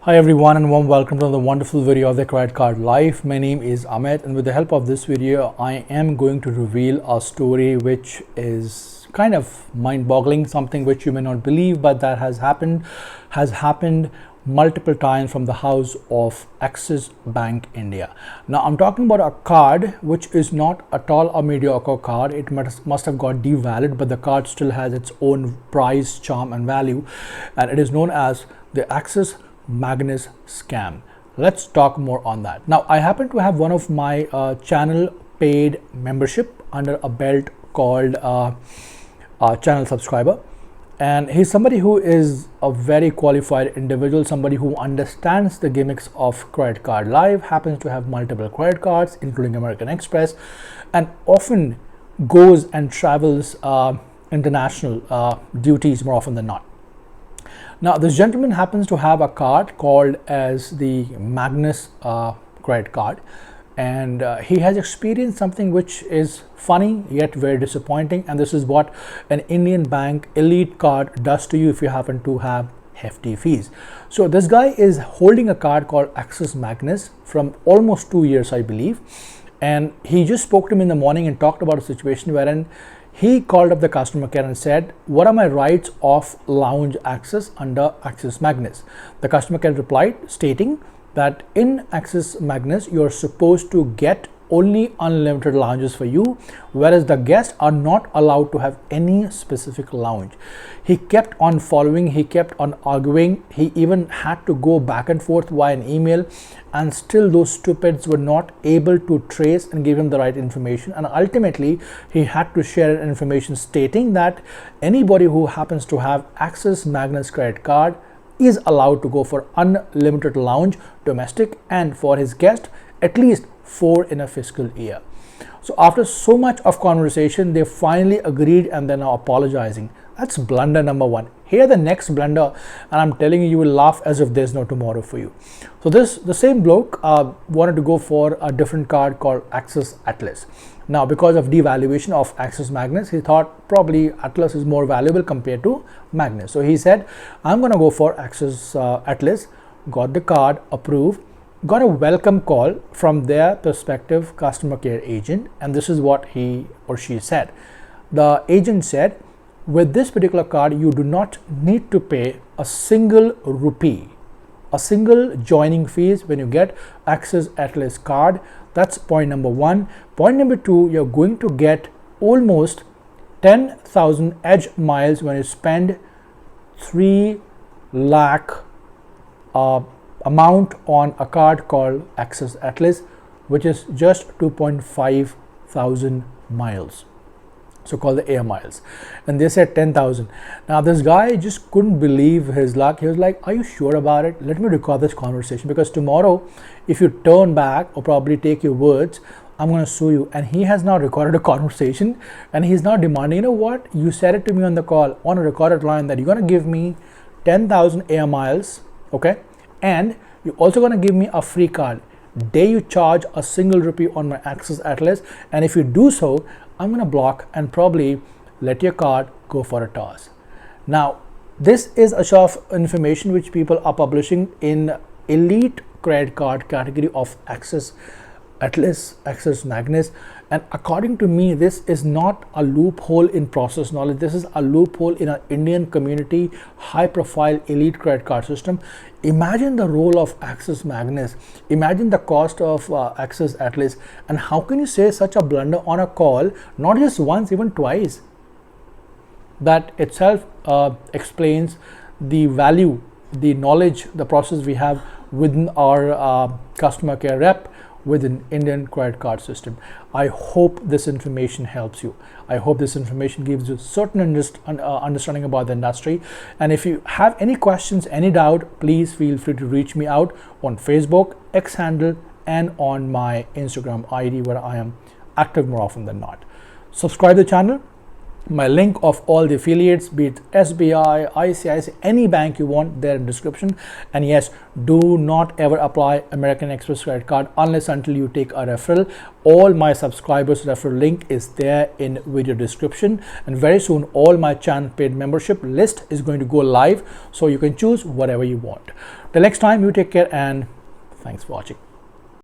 Hi everyone and warm welcome to the wonderful video of the credit card life. My name is Amit and with the help of this video I am going to reveal a story which is kind of mind-boggling, something which you may not believe, but that has happened multiple times from the house of Axis Bank India. Now I'm talking about a card which is not at all a mediocre card. It must have got devalued, but the card still has its own price, charm and value, and it is known as the Axis Magnus scam. Let's talk more on that. Now I happen to have one of my channel paid membership under a belt called channel subscriber, and he's somebody who is a very qualified individual, somebody who understands the gimmicks of credit card life, happens to have multiple credit cards including American Express, and often goes and travels international duties more often than not. Now this gentleman happens to have a card called as the Magnus credit card, and he has experienced something which is funny yet very disappointing, and this is what an Indian bank elite card does to you if you happen to have hefty fees. So this guy is holding a card called Axis Magnus from almost 2 years, I believe, and he just spoke to me in the morning and talked about a situation wherein he called up the customer care and said, what are my rights of lounge access under Axis Magnus? The customer care replied stating that in Axis Magnus, you're supposed to get only unlimited lounges for you, whereas the guests are not allowed to have any specific lounge. He kept on following, he kept on arguing, he even had to go back and forth via an email, and still those stupids were not able to trace and give him the right information, and ultimately he had to share information stating that anybody who happens to have Axis Magnus credit card is allowed to go for unlimited lounge domestic, and for his guest at least 4 in a fiscal year. So after so much of conversation, they finally agreed and they're now apologizing. That's blunder number one. Here the next blunder, and I'm telling you, you will laugh as if there's no tomorrow for you. So the same bloke wanted to go for a different card called Axis Atlas. Now because of devaluation of Axis Magnus, he thought probably Atlas is more valuable compared to Magnus. So he said, I'm going to go for Axis Atlas, got the card approved, got a welcome call from their prospective customer care agent, and this is what he or she said. The agent said, with this particular card you do not need to pay a single rupee, a single joining fees when you get Axis Atlas card. That's point number one. Point number two, you're going to get almost 10,000 edge miles when you spend 3 lakh amount on a card called Axis Atlas, which is just 2.5 thousand miles, so called the air miles, and they said 10,000. Now this guy just couldn't believe his luck. He was like, are you sure about it? Let me record this conversation, because tomorrow if you turn back or probably take your words, I'm going to sue you. And he has now recorded a conversation and he's now demanding, you know what, you said it to me on the call on a recorded line that you're going to give me 10,000 air miles, okay, and you're also going to give me a free card. Dare you charge a single rupee on my Axis Atlas, and if you do so, I'm going to block and probably let your card go for a toss. Now this is a show of information which people are publishing in elite credit card category of Axis Atlas, Axis Magnus, and according to me, this is not a loophole in process knowledge. This is a loophole in an Indian community high profile elite credit card system. Imagine the role of Axis Magnus, imagine the cost of Axis Atlas, and how can you say such a blunder on a call, not just once, even twice? That itself explains the value, the knowledge, the process we have within our customer care rep within Indian credit card system. I hope this information helps you. I hope this information gives you certain understanding about the industry. And if you have any questions, any doubt, please feel free to reach me out on Facebook, X handle, and on my Instagram ID, where I am active more often than not. Subscribe to the channel, My link of all the affiliates, be it SBI, ICICI, any bank you want, there in description. And yes, do not ever apply American Express credit card unless until you take a referral. All my subscribers referral link is there in video description, and very soon all my channel paid membership list is going to go live, so you can choose whatever you want. Till next time, you take care and thanks for watching.